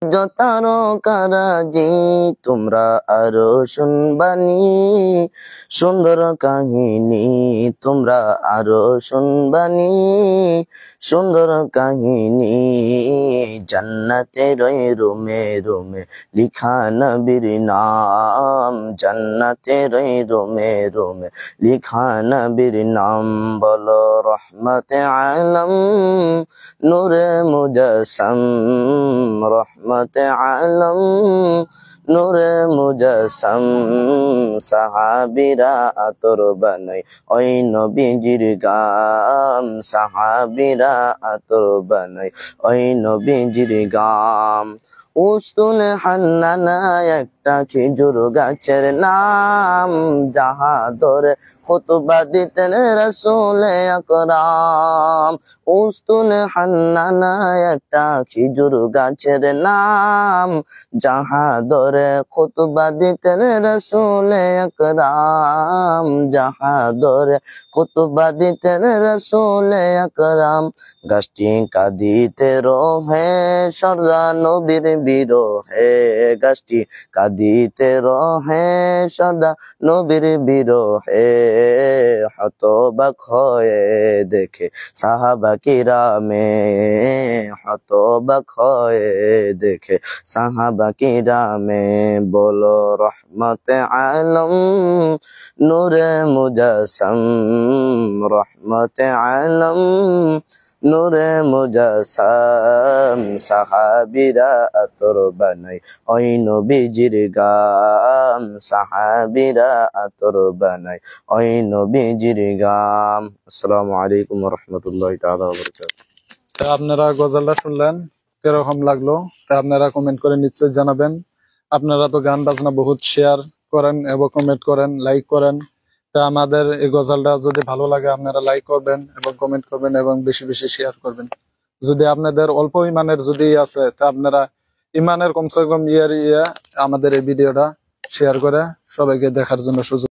তারকারাজি তোমরা আরো শুনবানি সুন্দর কাহিনী, তোমরা আরো শুনবানি সুন্দর কাহিনী। জান্নাতের ওই রুমে রুমে লিখা নবীর নাম, জান্নাতের ওই রুমে রুমে লিখা নবীর নাম। বলো রহমতে আলম নূরে মুজাসসাম, রহমতে আলম নূরে মুজাসসাম। সাহাবীরা আতর বানাই ওই নবীজির গাম, সাহাবীরা আতর বানাই ওই নবীজির গাম। উস্তুনে হান্নানা একটা খেজুর গাছের নাম, যাহা ধরে খুতবা দিতেন রাসূলে আকরাম। উস্তুনে হান্নানা একটা খেজুর গাছের নাম, যাহা ধরে খুতবা দিতেন রাসূলে আকরাম, যাহা ধরে খুতবা দিতেন রাসূলে আকরাম। গাছটি কাঁদিতে রহে সদা নবীর বিরহে, গাছটি কাঁদিতে রহে সদা নবীর বিরহে। হতবাক হয়ে দেখে সাহাবা কিরামে, হতবাক হয়ে দেখে সাহাবা কিরামে। বলো রহমতে আলম নূরে মুজাসসাম, রহমতে আলম নূরে মুজাসসাম। সাহাবীরা আতর বানাই ওই নবীজির গাম, সাহাবীরা আতর বানাই ওই নবীজির গাম। আসসালামু আলাইকুম ওয়া রাহমাতুল্লাহি তাআলা ওয়া বারাকাতুহু। তা আপনারা গজলটা শুনলেন, কিরকম লাগলো তা আপনারা কমেন্ট করে নিশ্চয়ই জানাবেন। আপনারা তো গান বাজনা বহুত শেয়ার করেন এবং কমেন্ট করেন, লাইক করেন। তা আমাদের এই গজলটা যদি ভালো লাগে আপনারা লাইক করবেন এবং কমেন্ট করবেন এবং বেশি বেশি শেয়ার করবেন। যদি আপনাদের অল্প ইমানের যদি আছে তা আপনারা ইমানের কমসে কম আমাদের এই ভিডিওটা শেয়ার করে সবাইকে দেখার জন্য সুযোগ